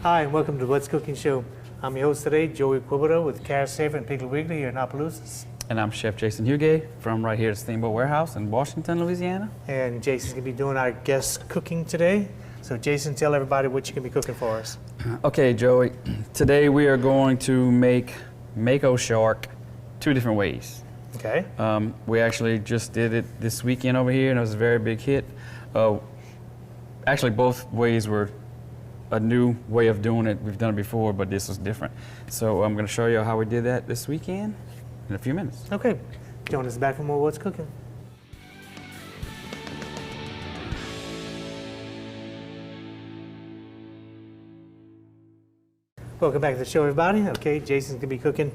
Hi, and welcome to What's Cooking Show. I'm your host today, Joey Quibido with Carrot Saver and Piggly Wiggly here in Opelousas. And I'm Chef Jason Huguet from right here at Steamboat Warehouse in Washington, Louisiana. And Jason's going to be doing our guest cooking today. So Jason, tell everybody what you're going to be cooking for us. Okay, Joey. Today we are going to make Mako shark two different ways. Okay. We actually just did it this weekend over here, and it was a very big hit. Actually, both ways were a new way of doing it. We've done it before, but this was different. So I'm going to show you how we did that this weekend in a few minutes. Okay. Join us back for more What's Cooking. Welcome back to the show, everybody. Okay, Jason's going to be cooking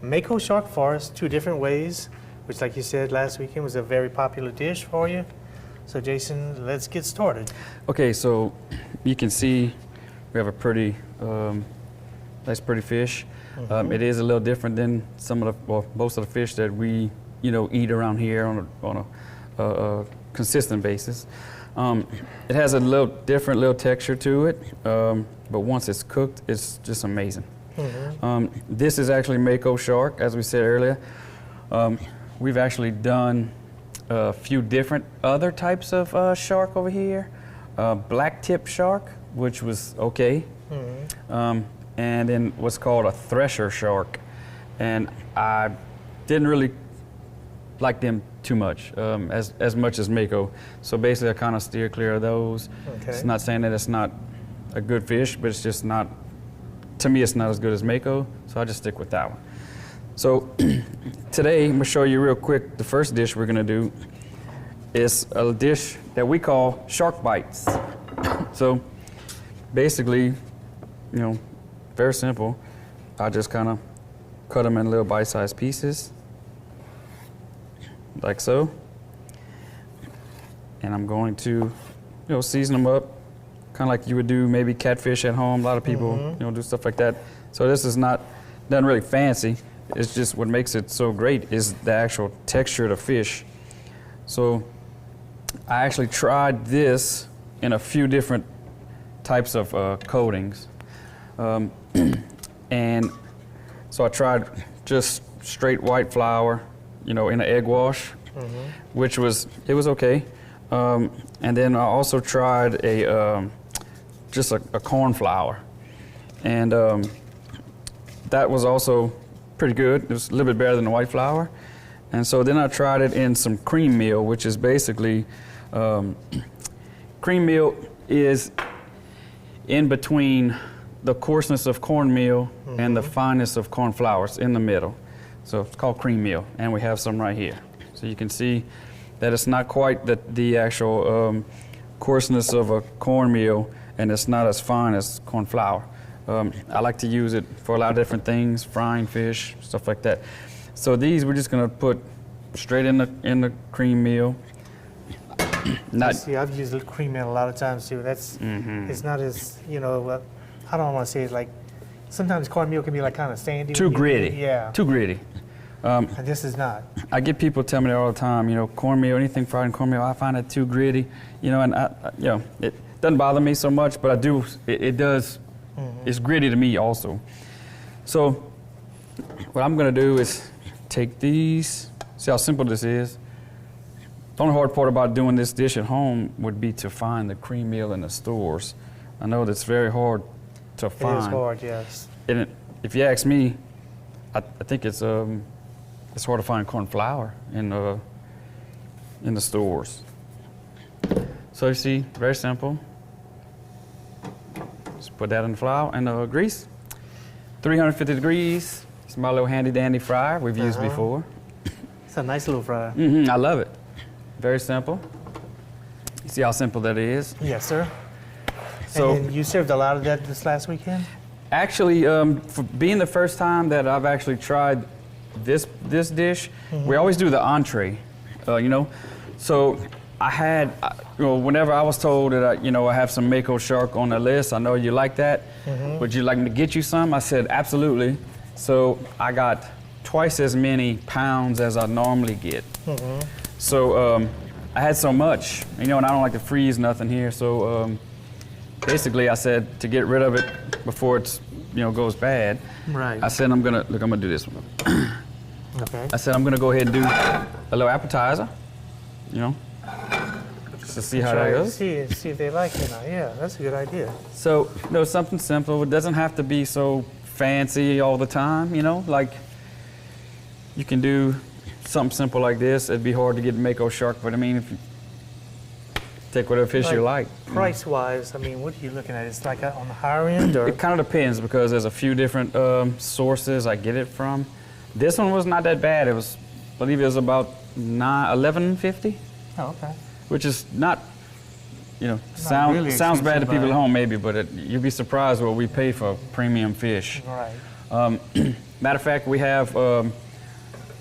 Mako shark for us two different ways, which, like you said last weekend, was a very popular dish for you. So, Jason, let's get started. Okay, so you can see we have a pretty nice, pretty fish. Mm-hmm. It is a little different than some of the, well, most of the fish that we, eat around here on a consistent basis. It has a little different little texture to it, but once it's cooked, it's just amazing. Mm-hmm. This is actually Mako shark, as we said earlier. We've actually done a few different other types of shark over here. Black tip shark, which was okay. Mm-hmm. And then what's called a thresher shark. And I didn't really like them too much, as much as Mako. So basically I kind of steer clear of those. Okay. It's not saying that it's not a good fish, but it's just not, to me it's not as good as Mako, so I just stick with that one. So today I'm gonna show you real quick, the first dish we're gonna do is a dish that we call shark bites. So basically, very simple. I just kind of cut them in little bite-sized pieces, like so. And I'm going to, season them up, kind of like you would do maybe catfish at home. A lot of people, do stuff like that. So this is nothing really fancy. It's just what makes it so great is the actual texture of the fish. So I actually tried this in a few different types of coatings. And so I tried just straight white flour, in an egg wash, which was okay. And then I also tried just a corn flour. And that was also pretty good. It was a little bit better than the white flour. And so then I tried it in some cream meal, which is basically, cream meal is in between the coarseness of cornmeal and the fineness of corn flour. It's in the middle. So it's called cream meal, and we have some right here. So you can see that it's not quite the actual coarseness of a cornmeal, and it's not as fine as corn flour. I like to use it for a lot of different things, frying fish, stuff like that. So these we're just gonna put straight in the cream meal. See, I've used cream meal a lot of times too. That's it's not as I don't want to say it's like sometimes cornmeal can be like kind of sandy. Too gritty. Yeah. Too gritty. And this is not. I get people tell me that all the time. Cornmeal, anything fried in cornmeal, I find it too gritty. And it doesn't bother me so much, but I do. It does. It's gritty to me also. So what I'm gonna do is take these. See how simple this is. The only hard part about doing this dish at home would be to find the cream meal in the stores. I know that's very hard to find. It is hard, yes. And if you ask me, I think it's hard to find corn flour in the stores. So you see, very simple. Just put that in the flour and the grease. 350 degrees. It's my little handy dandy fryer we've used before. It's a nice little fryer. I love it. Very simple. You see how simple that is? Yes, sir. So, and then you served a lot of that this last weekend? Actually, for being the first time that I've actually tried this dish, we always do the entree, So I had, whenever I was told that I have some Mako shark on the list, I know you like that. Would you like me to get you some? I said, absolutely. So I got twice as many pounds as I normally get. So I had so much, and I don't like to freeze nothing here. So basically I said to get rid of it, before it's, goes bad. Right. I said I'm gonna do this one. Okay. I said I'm gonna go ahead and do a little appetizer, just to see how that goes. See if they like it or not. Yeah, that's a good idea. So, something simple. It doesn't have to be so fancy all the time, like you can do something simple like this. It'd be hard to get Mako shark, but I mean, if you take whatever fish you like. Price-wise, I mean, what are you looking at? It's like on the higher end, or? It kind of depends because there's a few different sources I get it from. This one was not that bad. I believe it was about $11.50. Oh, okay. Which is not, really sounds bad to expensive, people at home maybe, but you'd be surprised what we pay for premium fish. Right. Matter of fact, we have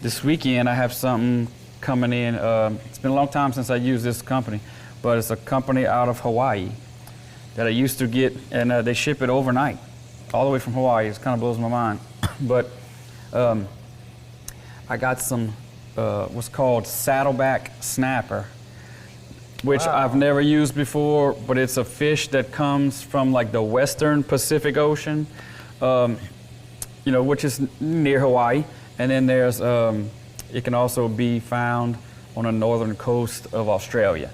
this weekend. I have something coming in. It's been a long time since I used this company, but it's a company out of Hawaii that I used to get, and they ship it overnight, all the way from Hawaii. It kind of blows my mind, but. I got some what's called saddleback snapper, which I've never used before, but it's a fish that comes from like the western Pacific Ocean, which is near Hawaii. And then there's, it can also be found on the northern coast of Australia.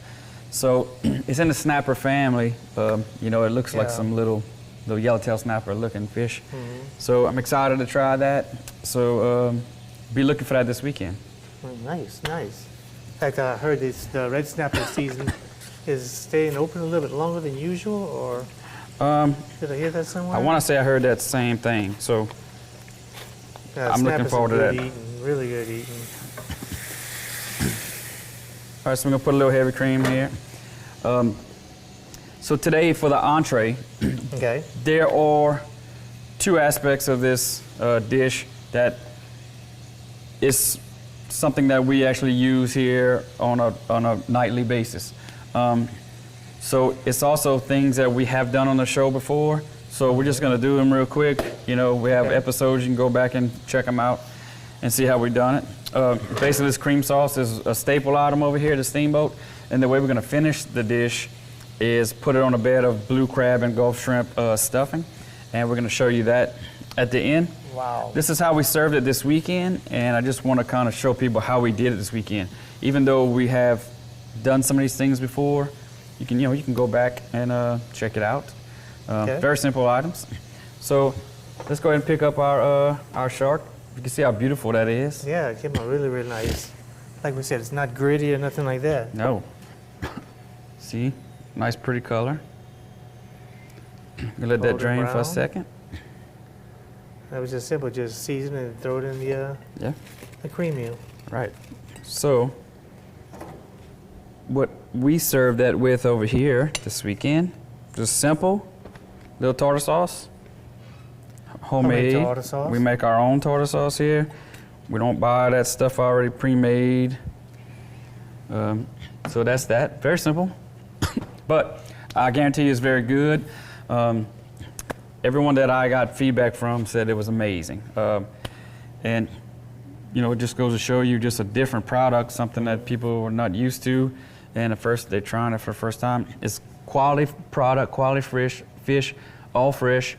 So it's in the snapper family. It looks like some little yellowtail snapper looking fish. So I'm excited to try that. So be looking for that this weekend. Well, nice. In fact, I heard the red snapper season is staying open a little bit longer than usual, or did I hear that somewhere? I want to say I heard that same thing. So I'm looking forward to that. Really good eating. All right, so I'm gonna put a little heavy cream here. So today for the entree, okay, there are two aspects of this dish that is something that we actually use here on a nightly basis. So it's also things that we have done on the show before. So we're just gonna do them real quick. We have episodes, you can go back and check them out and see how we've done it. Basically this cream sauce is a staple item over here, the steamboat. And the way we're gonna finish the dish is put it on a bed of blue crab and Gulf shrimp stuffing. And we're gonna show you that at the end. Wow. This is how we served it this weekend, and I just want to kind of show people how we did it this weekend. Even though we have done some of these things before, you can go back and check it out. Okay. Very simple items. So let's go ahead and pick up our shark. You can see how beautiful that is. Yeah, it came out really, really nice. Like we said, it's not gritty or nothing like that. No. See, nice pretty color. Let that drain for a second. That was just simple, just season and throw it in the cream meal. Right. So what we served that with over here this weekend, just simple, little tartar sauce, homemade. Tartar sauce. We make our own tartar sauce here. We don't buy that stuff already pre-made. So that's that, very simple. But I guarantee you it's very good. Everyone that I got feedback from said it was amazing. And it just goes to show you just a different product, something that people were not used to. And at first they're trying it for the first time. It's quality product, quality fresh fish, all fresh,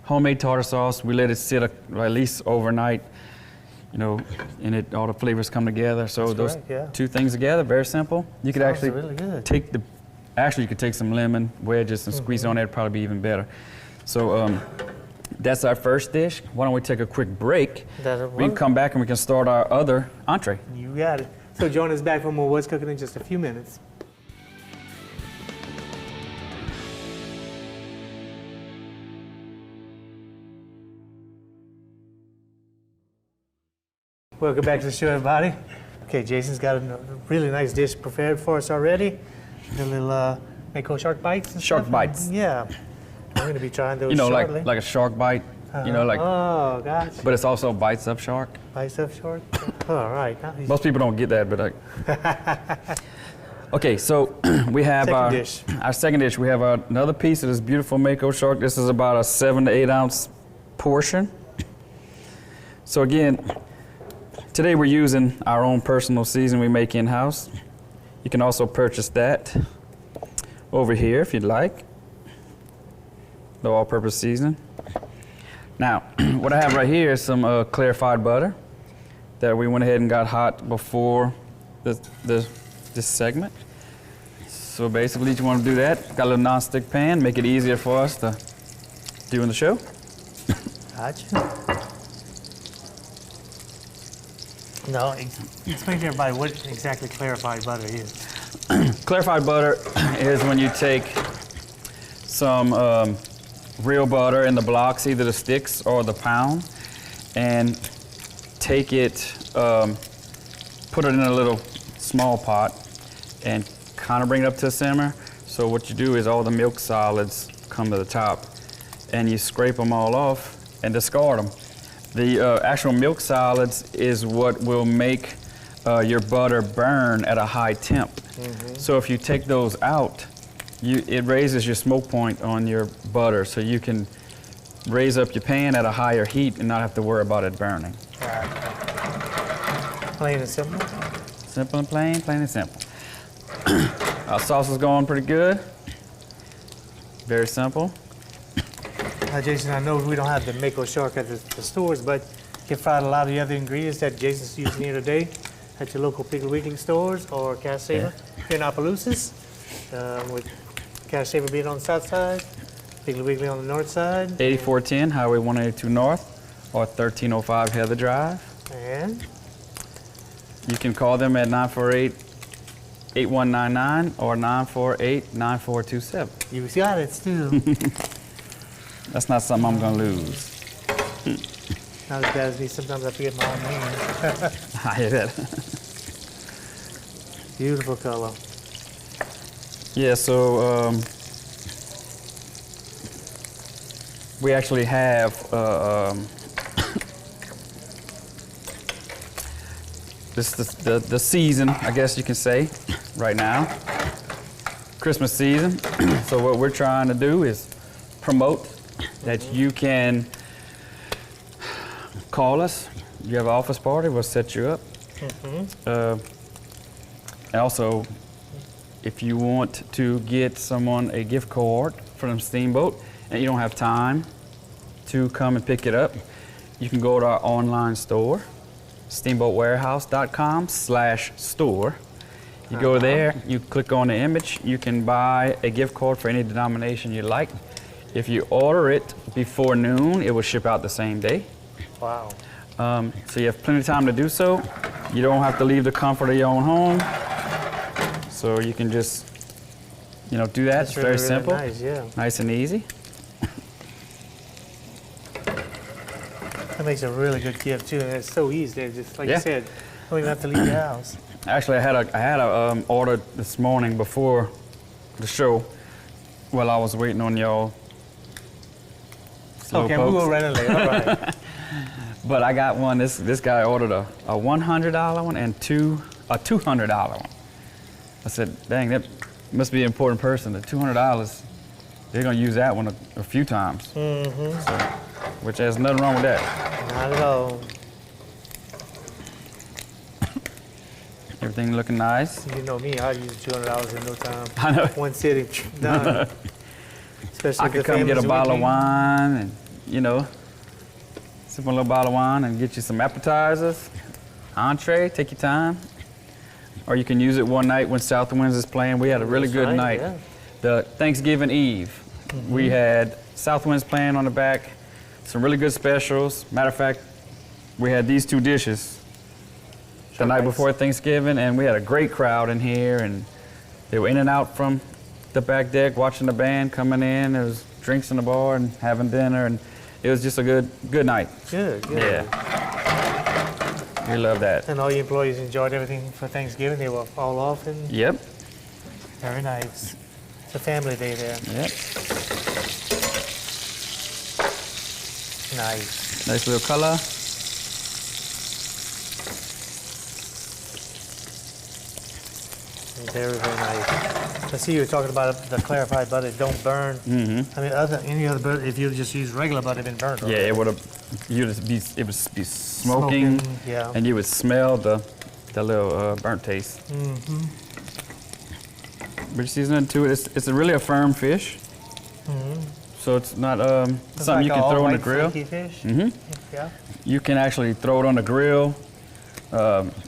homemade tartar sauce. We let it sit at least overnight, and all the flavors come together. So those two things together, very simple. You could actually really good. you could take some lemon wedges and squeeze it on there, it'd probably be even better. So that's our first dish. Why don't we take a quick break? We can come back and we can start our other entree. You got it. So join us back for more What's Cooking in just a few minutes. Welcome back to the show, everybody. Okay, Jason's got a really nice dish prepared for us already. The little Mako shark bites and Shark stuff. bites. Yeah. I'm going to be trying those shortly. like a shark bite, Oh, gosh. but it's also bites up shark. Bites up shark? All right. Most people don't get that, but okay, so we have our second dish. We have another piece of this beautiful Mako shark. This is about a 7 to 8 ounce portion. So again, today we're using our own personal season we make in-house. You can also purchase that over here if you'd like. the all-purpose seasoning. Now, what I have right here is some clarified butter that we went ahead and got hot before this segment. So basically, you want to do that. Got a little non-stick pan, make it easier for us to do in the show. Gotcha. No, explain to everybody what exactly clarified butter is. Clarified butter is when you take some real butter in the blocks, either the sticks or the pound, and take it, put it in a little small pot and kind of bring it up to a simmer. So what you do is all the milk solids come to the top and you scrape them all off and discard them. The actual milk solids is what will make your butter burn at a high temp. So if you take those out, it raises your smoke point on your butter, so you can raise up your pan at a higher heat and not have to worry about it burning. Plain and simple? Simple and plain, plain and simple. Our sauce is going pretty good. Very simple. Now, Jason, I know we don't have the Mako shark at the stores, but you can find a lot of the other ingredients that Jason's using here today at your local Piggly Wiggly stores or Cash Saver here in Opelousas, with Cash Saver being on the south side, Piggly Wiggly on the north side. 8410 Highway 182 North or 1305 Heather Drive. And You can call them at 948-8199 or 948-9427. you got it still. That's not something I'm gonna lose. Not as bad as me. Sometimes I forget my own name. I hear that. Beautiful color. Yeah, so we actually have the season, I guess you can say, right now, Christmas season. So what we're trying to do is promote that you can call us. You have an office party, we'll set you up. And also, if you want to get someone a gift card from Steamboat and you don't have time to come and pick it up, you can go to our online store, steamboatwarehouse.com/store. You go there, you click on the image, you can buy a gift card for any denomination you like. If you order it before noon, it will ship out the same day. Wow. So you have plenty of time to do so. You don't have to leave the comfort of your own home. So you can just, do that. That's It's really, very really simple. nice, yeah. Nice and easy. That makes a really good gift too, and it's so easy. Just like Yeah. you said, don't even have to leave the house. Actually, I had a order this morning before the show while I was waiting on y'all. Okay, we'll go right in later. All right. But I got one. This guy ordered a $100 one and a $200 one. I said, dang, that must be an important person. The $200, they're gonna use that one a few times. So, which there's nothing wrong with that. Not at all. Everything looking nice. You know me, I'd use $200 in no time. I know. One sitting, done. Especially I if could the come get a family's bottle of with me. wine and, sip on a little bottle of wine and get you some appetizers, entree, take your time. Or you can use it one night when South Winds is playing. We had a really That's good right, night. yeah. The Thanksgiving Eve, we had South Winds playing on the back, some really good specials. Matter of fact, we had these two dishes the night before Thanksgiving, and we had a great crowd in here, and they were in and out from the back deck watching the band coming in. There was drinks in the bar and having dinner, and it was just a good night. Good, good. Yeah. We love that. And all your employees enjoyed everything for Thanksgiving. They were all off, and Yep. very nice. It's a family day there. Yep. Nice. Nice little color. Very, very nice. I see you were talking about the clarified butter. It don't burn. I mean, any other butter, if you just use regular butter, it'd been burned. Yeah, it would have. It would be smoking, yeah. and you would smell the little burnt taste. But you season it to it. It's really a firm fish, so it's not It's something you like can all throw on the white grill. flaky fish. Yeah. You can actually throw it on the grill.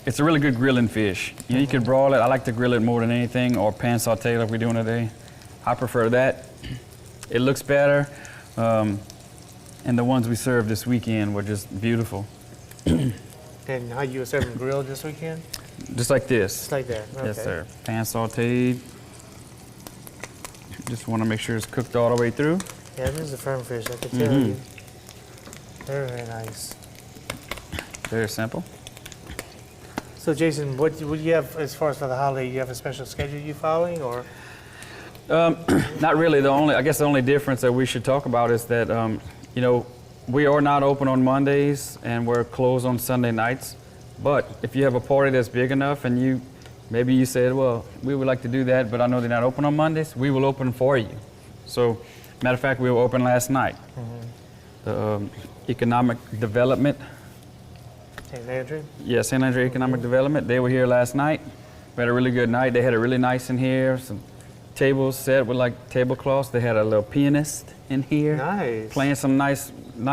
It's a really good grilling fish. You could broil it. I like to grill it more than anything, or pan saute like we're doing today. I prefer that. It looks better. And the ones we served this weekend were just beautiful. And how you were serving grilled this weekend? Just like this. Just like that. Okay. Yes, sir. Pan sauteed. Just want to make sure it's cooked all the way through. Yeah, this is a firm fish, I can tell you. Very, very nice. Very simple. So, Jason, what do you have as far as for the holiday? You have a special schedule you following, or? Not really. I guess the only difference that we should talk about is that, you know, we are not open on Mondays and we're closed on Sunday nights. But if you have a party that's big enough and maybe you said, well, we would like to do that, but I know they're not open on Mondays, we will open for you. So, matter of fact, we were open last night. The Economic Development. St. Andrew? Yeah, St. Andrew Economic Development. They were here last night. We had a really good night. They had it really nice in here. Some tables set with like tablecloths. They had a little pianist in here. Nice. Playing some nice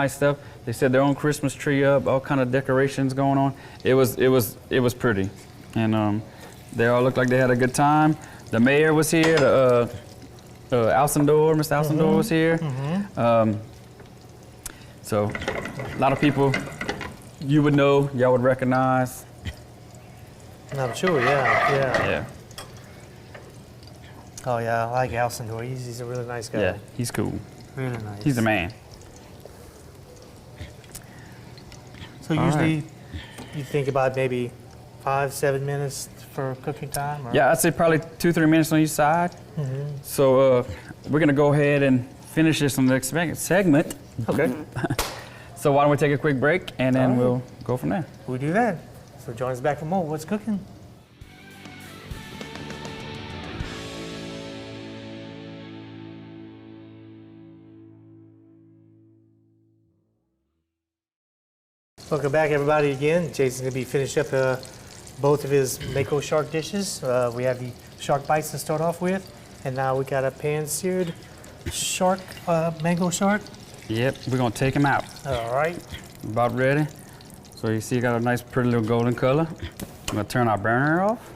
stuff. They set their own Christmas tree up, all kind of decorations going on. It was pretty. And they all looked like they had a good time. The mayor was here, Alcindor, Mr. Alcindor was here. So a lot of people you would know, y'all would recognize. I'm sure, yeah. Yeah. Oh, yeah, I like Alcindor. He's a really nice guy. Yeah, he's cool. Really nice. He's a man. So All usually you think about maybe 5-7 minutes for cooking time? Or? Yeah, I'd say probably 2-3 minutes on each side. So we're gonna go ahead and finish this on the next segment. Okay. So why don't we take a quick break and then we'll go from there. We'll do that. So join us back for more What's Cooking? Welcome back, everybody, again. Jason's going to be finished up both of his Mako shark dishes. We have the shark bites to start off with, and now we got a pan-seared shark, mango shark. Yep, we're gonna take him out. All right. About ready. So you see he got a nice pretty little golden color. I'm gonna turn our burner off.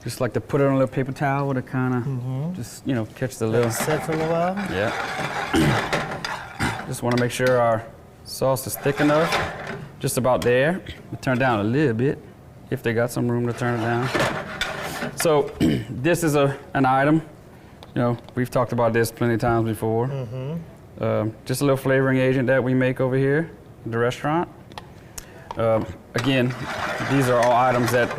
Just like to put it on a little paper towel to kind of just, you know, catch the little... Set for a little while. Yeah. Just want to make sure our sauce is thick enough. Just about there. We turn it down a little bit if they got some room to turn it down. So this is an item. You know, we've talked about this plenty of times before. Just a little flavoring agent that we make over here at the restaurant. Again, these are all items that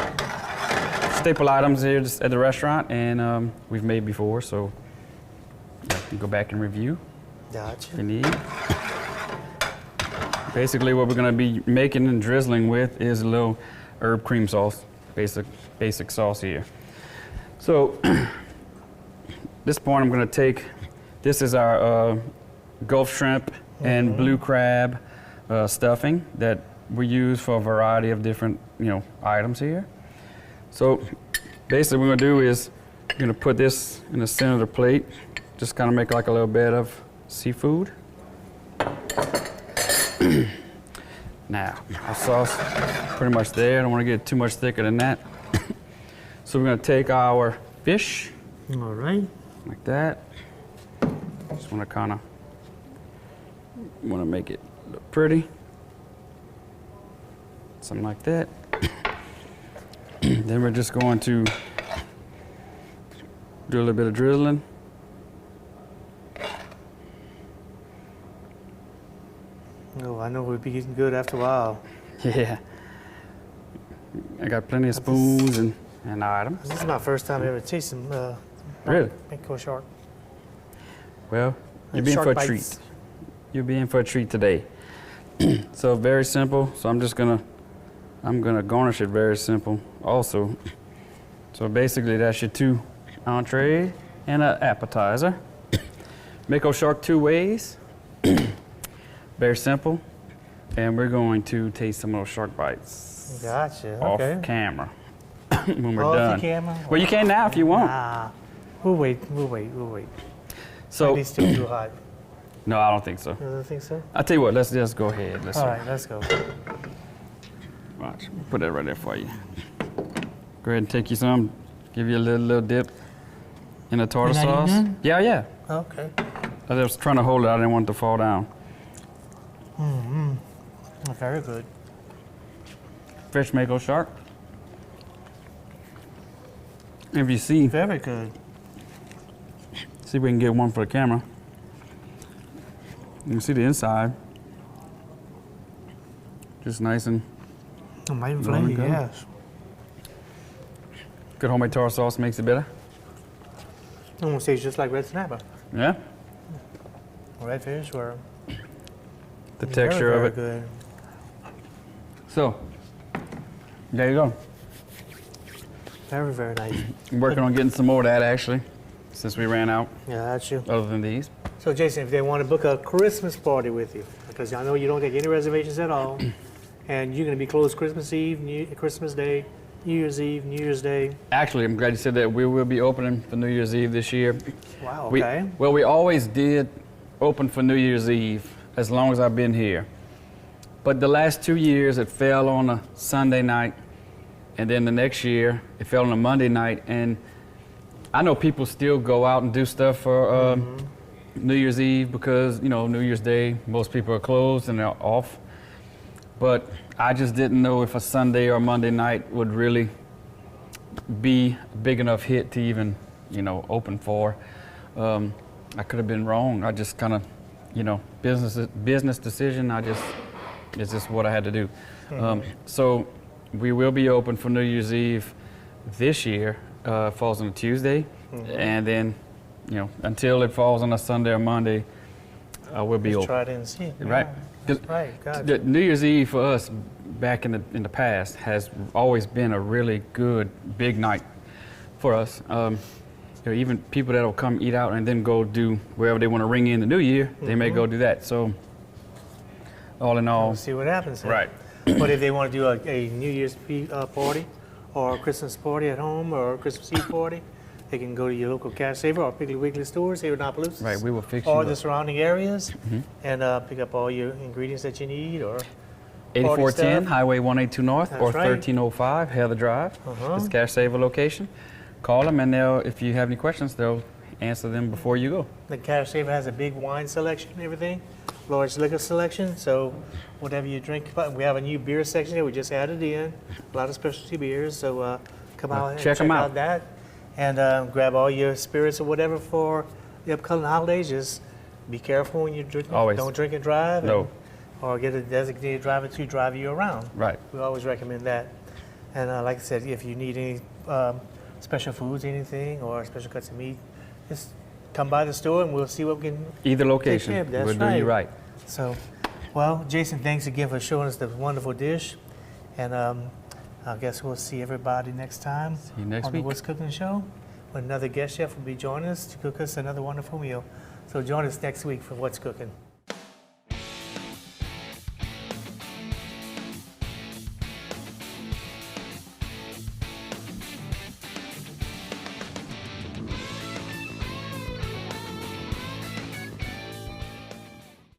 staple items here just at the restaurant, and we've made before, so you can go back and review Gotcha. if you need. Basically, what we're going to be making and drizzling with is a little herb cream sauce, basic sauce here. So, this point, I'm going to take. This is our Gulf shrimp and blue crab stuffing that we use for a variety of different, you know, items here. So, basically, what we're going to do is we're going to put this in the center of the plate, just kind of make like a little bed of seafood. Now, our sauce pretty much there. I don't want to get it too much thicker than that. So we're going to take our fish. All right. Like that. Just want to kind of make it look pretty. Something like that. Then we're just going to do a little bit of drizzling. Oh, I know we'll be getting good after a while. Yeah. I got plenty of spoons and items. This is my first time ever tasting Really? Mako shark. Well, you're Like being shark for a bites. treat. You're being for a treat today. So very simple. So I'm gonna garnish it very simple also. So basically that's your 2 entrees and an appetizer. Mako shark 2 ways. Very simple. And we're going to taste some of those shark bites Gotcha. off Okay. camera when we're Off done. the camera? Well, you can now if you want. Nah. We'll wait. We'll wait. So, Maybe still too hot. no, I don't think so. You don't think so? I tell you what, let's just go ahead. Let's All right, let's go. watch. Put that right there for you. Go ahead and take you some. Give you a little dip in the tartar You're not sauce. eating Yeah. Okay. I was trying to hold it. I didn't want it to fall down. Very good. Fresh Mako shark. If you see, Very good. see if we can get one for the camera. You can see the inside. Just nice and Oh, my Rolling flavor, good. yes. good homemade tartar sauce makes it better. Almost tastes just like red snapper. Yeah. Redfish were The texture very of it. good. So, there you go. Very, very nice. I'm working on getting some more of that actually, since we ran out, Yeah, that's you. other than these. So, Jason, if they want to book a Christmas party with you, because I know you don't take any reservations at all, and you're going to be closed Christmas Eve, Christmas Day, New Year's Eve, New Year's Day. Actually, I'm glad you said that. We will be opening for New Year's Eve this year. Wow, We- okay. well, we always did open for New Year's Eve as long as I've been here. But the last 2 years, it fell on a Sunday night. And then the next year, it fell on a Monday night. And I know people still go out and do stuff for New Year's Eve because, New Year's Day, most people are closed and they're off. But I just didn't know if a Sunday or Monday night would really be a big enough hit to even, open for. I could have been wrong. I just kind of, business decision. It's just what I had to do. So we will be open for New Year's Eve this year. Falls on a Tuesday, and then, until it falls on a Sunday or Monday, we'll be Just open. try it and see. Right. Yeah, 'Cause that's right. Gotcha. The New Year's Eve for us back in the past has always been a really good big night for us. Even people that'll come eat out and then go do wherever they want to ring in the new year, they may go do that. So all in all, We'll see what happens. right. But if they want to do a New Year's party or a Christmas party at home or a Christmas Eve party, they can go to your local Cash Saver or Piggly Wiggly stores here in Opelousas. Right, we will fix you or up. the surrounding areas and pick up all your ingredients that you need or 8410 stuff. Highway 182 North That's or right. 1305 Heather Drive. Uh-huh. It's Cash Saver location. Call them and if you have any questions, they'll answer them before you go. the Cash Saver has a big wine selection and everything, large liquor selection. So whatever you drink, but we have a new beer section here. We just added in a lot of specialty beers. So come out and check 'em out. that and grab all your spirits or whatever for the upcoming holidays. Just be careful when you drink. Always. Don't drink and drive. No. Or get a designated driver to drive you around. Right. We always recommend that. And like I said, if you need any special foods, anything, or special cuts of meat, just come by the store and we'll see what we can. Either location. Take care. That's We'll do you right. right. So, well, Jason, thanks again for showing us the wonderful dish. And I guess we'll see everybody next time. See you next on week. the What's Cooking Show. When another guest chef will be joining us to cook us another wonderful meal. So join us next week for What's Cooking.